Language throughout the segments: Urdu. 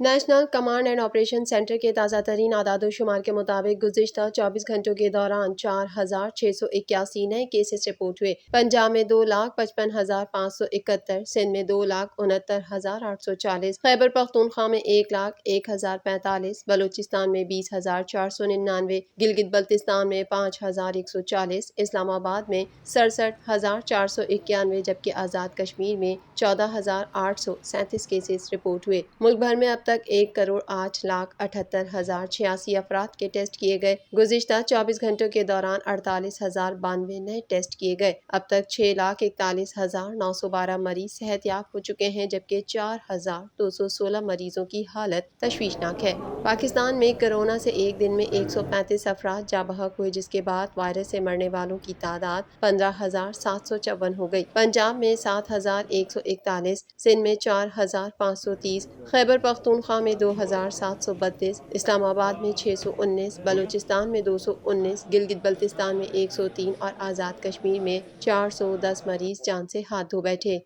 National command and operation centre کے تازہ ترین اعداد و شمار کے مطابق گزشتہ 24 گھنٹوں کے دوران 4,681 نئے کیسز رپورٹ ہوئے۔ پنجاب میں 2,55,571، سندھ میں 2,69,840، خیبر پختونخوا میں 1,01,045، بلوچستان میں 20,499، گلگت بلتستان میں 5,140، اسلام آباد میں 67,491، جبکہ آزاد کشمیر میں 14,837 کیسز رپورٹ ہوئے۔ ملک بھر میں اب تک 1,08,78,086 افراد کے ٹیسٹ کیے گئے۔ گزشتہ 24 گھنٹوں کے دوران 48,092 نئے ٹیسٹ کیے گئے۔ اب تک 6,41,912 مریض صحت یاب ہو چکے ہیں، جبکہ 4,216 مریضوں کی حالت تشویشناک ہے۔ پاکستان میں کورونا سے ایک دن میں 135 افراد جاں بحق ہوئے، جس کے بعد وائرس سے مرنے والوں کی تعداد 15,754 ہو گئی۔ پنجاب میں 7,141، سندھ میں 4,530، خیبر پختونخوا میں 2,732، اسلام آباد میں 619، بلوچستان میں 219، گلگت بلتستان میں 103 اور آزاد کشمیر میں 410 مریض جان سے ہاتھ دھو بیٹھے۔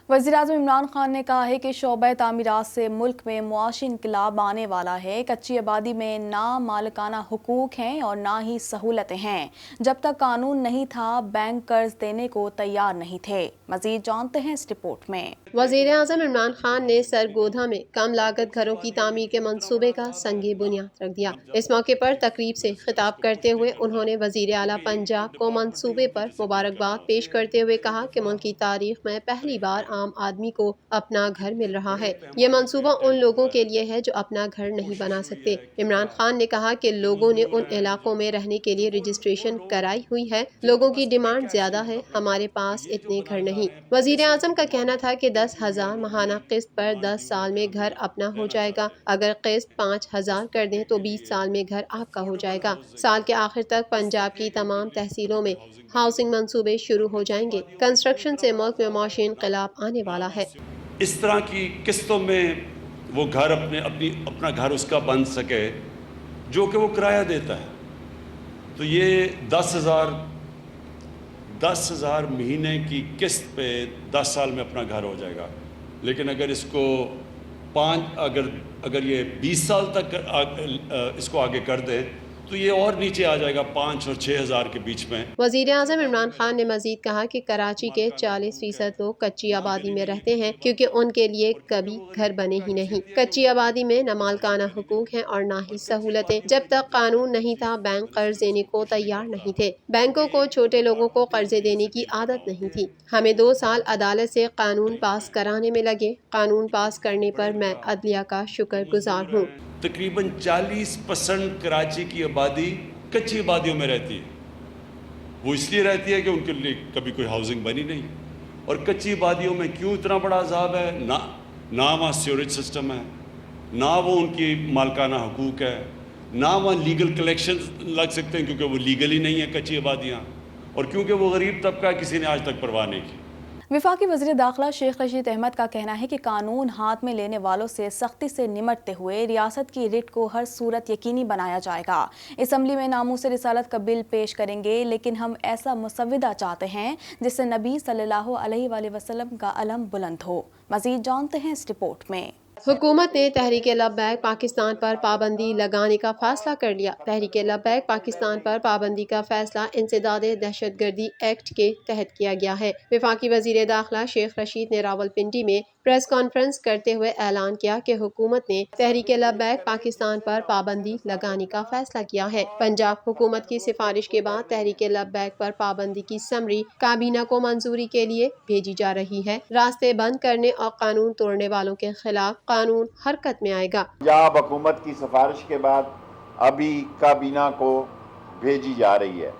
وزیراعظم عمران خان نے کہا ہے کہ شعبہ تعمیرات سے ملک میں معاشی انقلاب آنے والا ہے۔ کچی آبادی میں نہ مالکانہ حقوق ہیں اور نہ ہی سہولتیں ہیں۔ جب تک قانون نہیں تھا بینک قرض دینے کو تیار نہیں تھے۔ مزید جانتے ہیں اس رپورٹ میں۔ وزیر اعظم عمران خان نے سرگودھا میں کم لاگت گھروں کی تعمیر کے منصوبے کا سنگ بنیاد رکھ دیا۔ اس موقع پر تقریب سے خطاب کرتے ہوئے انہوں نے وزیر اعلیٰ پنجاب کو منصوبے پر مبارکباد پیش کرتے ہوئے کہا کہ ملک کی تاریخ میں پہلی بار عام آدمی کو اپنا گھر مل رہا ہے۔ یہ منصوبہ ان لوگوں کے لیے ہے جو اپنا گھر نہیں بنا سکتے۔ عمران خان نے کہا کہ لوگوں نے ان علاقوں میں رہنے کے لیے رجسٹریشن کرائی ہوئی ہے۔ لوگوں کی ڈیمانڈ زیادہ ہے، ہمارے پاس اتنے گھر نہیں۔ وزیر اعظم کا کہنا تھا کہ 10,000 ماہانہ قسط پر 10 سال میں گھر اپنا ہو جائے گا۔ اگر قسط 5,000 کر دیں تو 20 سال میں گھر آپ کا ہو جائے گا۔ سال کے آخر تک پنجاب کی تمام تحصیلوں میں ہاؤسنگ منصوبے شروع ہو جائیں گے۔ کنسٹرکشن سے ملک میں معاشی انقلاب آنے والا ہے۔ اس طرح کی قسطوں میں وہ گھر اپنا گھر اس کا بن سکے جو کہ وہ کرایہ دیتا ہے، تو یہ 10,000 مہینے کی قسط پہ 10 سال میں اپنا گھر ہو جائے گا۔ لیکن اگر اس کو اگر یہ 20 سال تک اس کو آگے کر دیں تو یہ اور نیچے آ جائے گا 5 اور 6,000 کے بیچ میں۔ وزیر اعظم عمران خان نے مزید کہا کہ کراچی کے 40% لوگ کچی آبادی میں رہتے ہیں کیونکہ ان کے لیے کبھی گھر بنے ہی نہیں۔ کچی آبادی میں نہ مالکانہ حقوق ہیں اور نہ ہی سہولتیں۔ جب تک قانون نہیں تھا بینک قرض دینے کو تیار نہیں تھے۔ بینکوں کو چھوٹے لوگوں کو قرضے دینے کی عادت نہیں تھی۔ ہمیں 2 سال عدالت سے قانون پاس کرانے میں لگے۔ قانون پاس کرنے پر میں عدلیہ کا شکر گزار ہوں۔ تقریباً 40% کراچی کی آبادی کچی آبادیوں میں رہتی ہے۔ وہ اس لیے رہتی ہے کہ ان کے لیے کبھی کوئی ہاؤسنگ بنی نہیں، اور کچی آبادیوں میں کیوں اتنا بڑا عذاب ہے؟ نہ وہاں سیوریج سسٹم ہے، نہ وہ ان کی مالکانہ حقوق ہے، نہ وہاں لیگل کلیکشن لگ سکتے ہیں کیونکہ وہ لیگل ہی نہیں ہے کچی آبادیاں، اور کیونکہ وہ غریب طبقہ کسی نے آج تک پرواہ نہیں کی۔ وفاقی وزیر داخلہ شیخ رشید احمد کا کہنا ہے کہ قانون ہاتھ میں لینے والوں سے سختی سے نمٹتے ہوئے ریاست کی ریٹ کو ہر صورت یقینی بنایا جائے گا۔ اسمبلی میں ناموس رسالت کا بل پیش کریں گے، لیکن ہم ایسا مسودہ چاہتے ہیں جس سے نبی صلی اللہ علیہ وآلہ وسلم کا علم بلند ہو۔ مزید جانتے ہیں اس رپورٹ میں۔ حکومت نے تحریک لبیک پاکستان پر پابندی لگانے کا فیصلہ کر لیا۔ تحریک لبیک پاکستان پر پابندی کا فیصلہ انسداد دہشت گردی ایکٹ کے تحت کیا گیا ہے۔ وفاقی وزیر داخلہ شیخ رشید نے راولپنڈی میں پریس کانفرنس کرتے ہوئے اعلان کیا کہ حکومت نے تحریک لبیک پاکستان پر پابندی لگانے کا فیصلہ کیا ہے۔ پنجاب حکومت کی سفارش کے بعد تحریک لبیک پر پابندی کی سمری کابینہ کو منظوری کے لیے بھیجی جا رہی ہے۔ راستے بند کرنے اور قانون توڑنے والوں کے خلاف قانون حرکت میں آئے گا۔ پنجاب حکومت کی سفارش کے بعد ابھی کابینہ کو بھیجی جا رہی ہے۔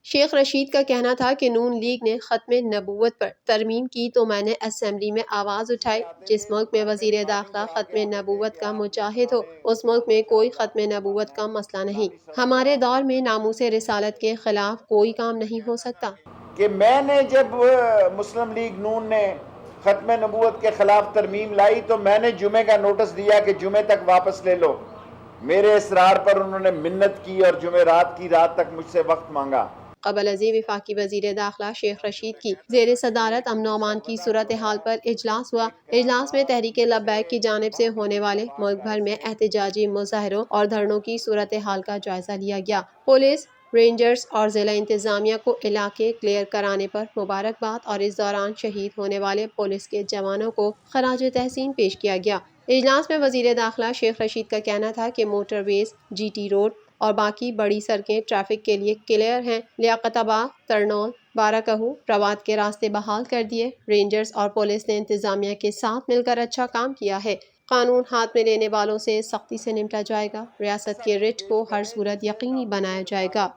شیخ رشید کا کہنا تھا کہ نون لیگ نے ختم نبوت پر ترمیم کی تو میں نے اسمبلی میں آواز اٹھائی۔ جس ملک میں وزیر داخلہ ختم نبوت کا مجاہد ہو اس ملک میں کوئی ختم نبوت کا مسئلہ نہیں۔ ہمارے دور میں ناموس رسالت کے خلاف کوئی کام نہیں ہو سکتا۔ کہ میں نے جب مسلم لیگ نون نے ختم نبوت کے خلاف ترمیم لائی تو میں نے جمعے کا نوٹس دیا کہ جمعے تک واپس لے لو۔ میرے اصرار پر انہوں نے منت کی اور جمعرات کی رات تک مجھ سے وقت مانگا۔ قبل ازیں وفاقی وزیر داخلہ شیخ رشید کی زیر صدارت امن و امان کی صورتحال پر اجلاس ہوا۔ اجلاس میں تحریک لبیک کی جانب سے ہونے والے ملک بھر میں احتجاجی مظاہروں اور دھرنوں کی صورتحال کا جائزہ لیا گیا۔ پولیس، رینجرز اور ضلع انتظامیہ کو علاقے کلیئر کرانے پر مبارکباد اور اس دوران شہید ہونے والے پولیس کے جوانوں کو خراج تحسین پیش کیا گیا۔ اجلاس میں وزیر داخلہ شیخ رشید کا کہنا تھا کہ موٹر ویز، جی ٹی روڈ اور باقی بڑی سڑکیں ٹریفک کے لیے کلیئر ہیں۔ لیاقت آباد، ترنول، بارہ کہو، رواد کے راستے بحال کر دیے۔ رینجرز اور پولیس نے انتظامیہ کے ساتھ مل کر اچھا کام کیا ہے۔ قانون ہاتھ میں لینے والوں سے سختی سے نمٹا جائے گا۔ ریاست کے رٹ کو ہر صورت یقینی بنایا جائے گا۔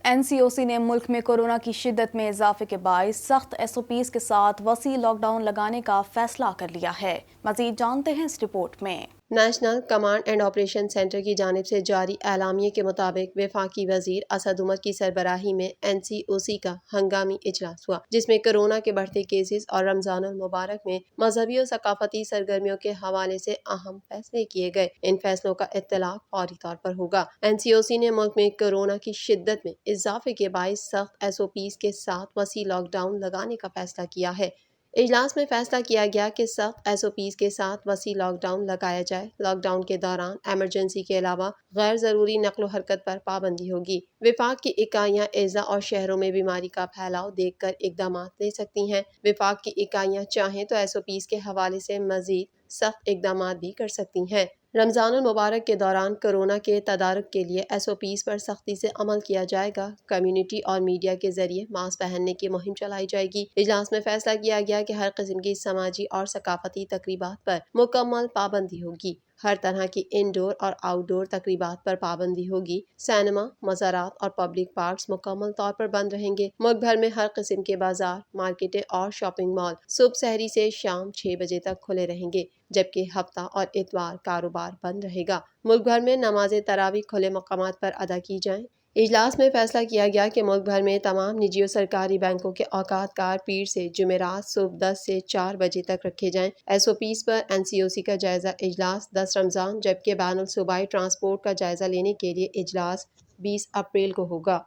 این سی او سی نے ملک میں کورونا کی شدت میں اضافے کے باعث سخت ایس او پیز کے ساتھ وسیع لاک ڈاؤن لگانے کا فیصلہ کر لیا ہے۔ مزید جانتے ہیں اس رپورٹ میں۔ National command and operation centre کی جانب سے جاری اعلامیے کے مطابق وفاقی وزیر اسد عمر کی سربراہی میں این سی او سی کا ہنگامی اجلاس ہوا، جس میں کورونا کے بڑھتے کیسز اور رمضان المبارک میں مذہبی اور ثقافتی سرگرمیوں کے حوالے سے اہم فیصلے کیے گئے۔ ان فیصلوں کا اطلاق فوری طور پر ہوگا۔ این سی او سی نے ملک میں کورونا کی شدت میں اضافے کے باعث سخت ایس او پیز کے ساتھ وسیع لاک ڈاؤن لگانے کا فیصلہ کیا ہے۔ اجلاس میں فیصلہ کیا گیا کہ سخت ایس او پیز کے ساتھ وسیع لاک ڈاؤن لگایا جائے۔ لاک ڈاؤن کے دوران ایمرجنسی کے علاوہ غیر ضروری نقل و حرکت پر پابندی ہوگی۔ وفاق کی اکائیاں اضلاع اور شہروں میں بیماری کا پھیلاؤ دیکھ کر اقدامات لے سکتی ہیں۔ وفاق کی اکائیاں چاہیں تو ایس او پیز کے حوالے سے مزید سخت اقدامات بھی کر سکتی ہیں۔ رمضان المبارک کے دوران کورونا کے تدارک کے لیے ایس او پیز پر سختی سے عمل کیا جائے گا۔ کمیونٹی اور میڈیا کے ذریعے ماسک پہننے کی مہم چلائی جائے گی۔ اجلاس میں فیصلہ کیا گیا کہ ہر قسم کی سماجی اور ثقافتی تقریبات پر مکمل پابندی ہوگی۔ ہر طرح کی انڈور اور آؤٹ ڈور تقریبات پر پابندی ہوگی۔ سینما، مزارات اور پبلک پارکس مکمل طور پر بند رہیں گے۔ ملک بھر میں ہر قسم کے بازار، مارکیٹیں اور شاپنگ مال صبح سحری سے شام 6 بجے تک کھلے رہیں گے، جبکہ ہفتہ اور اتوار کاروبار بند رہے گا۔ ملک بھر میں نماز تراویح کھلے مقامات پر ادا کی جائیں۔ اجلاس میں فیصلہ کیا گیا کہ ملک بھر میں تمام نجی و سرکاری بینکوں کے اوقات کار پیر سے جمعرات صبح 10 سے 4 بجے تک رکھے جائیں۔ ایس او پیز پر این سی او سی کا جائزہ اجلاس 10 رمضان جبکہ بین الصوبائی ٹرانسپورٹ کا جائزہ لینے کے لیے اجلاس 20 اپریل کو ہوگا۔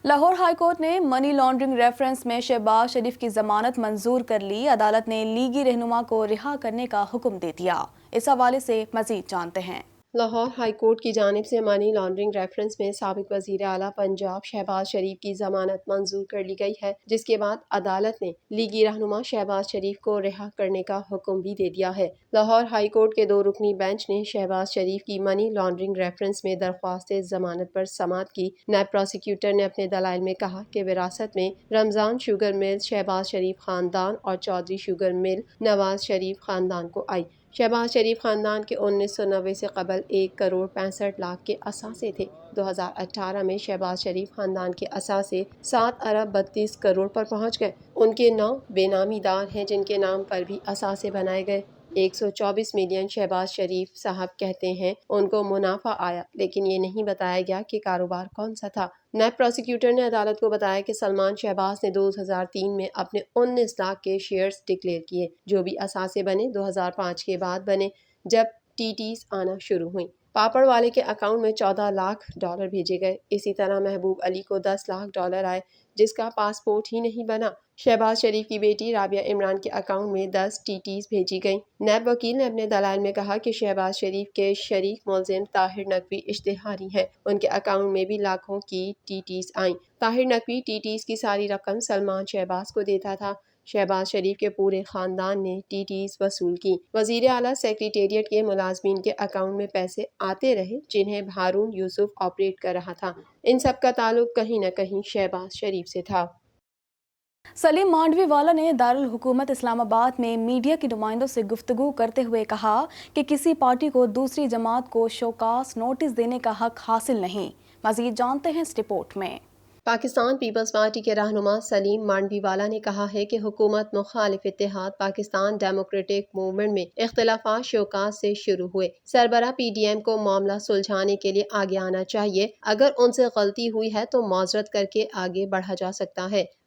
لاہور ہائی کورٹ نے منی لانڈرنگ ریفرنس میں شہباز شریف کی ضمانت منظور کر لی۔ عدالت نے لیگی رہنما کو رہا کرنے کا حکم دے دیا۔ اس حوالے سے مزید جانتے ہیں۔ لاہور ہائی کورٹ کی جانب سے منی لانڈرنگ ریفرنس میں سابق وزیر اعلیٰ پنجاب شہباز شریف کی ضمانت منظور کر لی گئی ہے، جس کے بعد عدالت نے لیگی رہنما شہباز شریف کو رہا کرنے کا حکم بھی دے دیا ہے۔ لاہور ہائی کورٹ کے 2 رکنی بینچ نے شہباز شریف کی منی لانڈرنگ ریفرنس میں درخواست ضمانت پر سماعت کی۔ نیب پروسیکیوٹر نے اپنے دلائل میں کہا کہ وراثت میں رمضان شوگر مل شہباز شریف خاندان اور چودھری شوگر مل نواز شریف خاندان کو آئی۔ شہباز شریف خاندان کے 1990 سے قبل 1 کروڑ 65 لاکھ کے اثاثے تھے۔ 2018 میں شہباز شریف خاندان کے اثاثے 7 ارب 32 کروڑ پر پہنچ گئے۔ ان کے 9 بے نامی دار ہیں جن کے نام پر بھی اثاثے بنائے گئے۔ 124 ملین شہباز شریف صاحب کہتے ہیں ان کو منافع آیا، لیکن یہ نہیں بتایا گیا کہ کاروبار کون سا تھا۔ نیب پروسیکیوٹر نے عدالت کو بتایا کہ سلمان شہباز نے 2003 میں اپنے 19 لاکھ کے شیئرز ڈکلیئر کیے، جو بھی اثاثے بنے 2005 کے بعد بنے، جب ٹی ٹیز آنا شروع ہوئیں۔ پاپڑ والے کے اکاؤنٹ میں $14 لاکھ بھیجے گئے۔ اسی طرح محبوب علی کو $10 لاکھ آئے، جس کا پاسپورٹ ہی نہیں بنا۔ شہباز شریف کی بیٹی رابعہ عمران کے اکاؤنٹ میں 10 ٹی ٹیز بھیجی گئیں۔ نیب وکیل نے اپنے دلائل میں کہا کہ شہباز شریف کے شریک ملزم طاہر نقوی اشتہاری ہیں، ان کے اکاؤنٹ میں بھی لاکھوں کی ٹی ٹیز آئیں۔ طاہر نقوی ٹی ٹیز کی ساری رقم سلمان شہباز کو دیتا تھا۔ شہباز شریف کے پورے خاندان نے ٹی ٹیز وصول کی۔ وزیر اعلیٰ سیکریٹریٹ کے ملازمین کے اکاؤنٹ میں پیسے آتے رہے جنہیں ہارون یوسف آپریٹ کر رہا تھا۔ ان سب کا تعلق کہیں نہ کہیں شہباز شریف سے تھا۔ سلیم مانڈوی والا نے دارالحکومت اسلام آباد میں میڈیا کے نمائندوں سے گفتگو کرتے ہوئے کہا کہ کسی پارٹی کو دوسری جماعت کو شوکاز نوٹس دینے کا حق حاصل نہیں۔ مزید جانتے ہیں اس رپورٹ میں۔ پاکستان پیپلز پارٹی کے رہنما سلیم مانڈوی والا نے کہا ہے کہ حکومت مخالف اتحاد پاکستان ڈیموکریٹک موومنٹ میں اختلافات شوکاز سے شروع ہوئے۔ سربراہ پی ڈی ایم کو معاملہ سلجھانے کے لیے آگے آنا چاہیے۔ اگر ان سے غلطی ہوئی ہے تو معذرت کر کے آگے بڑھا جا سکتا ہے۔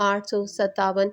857,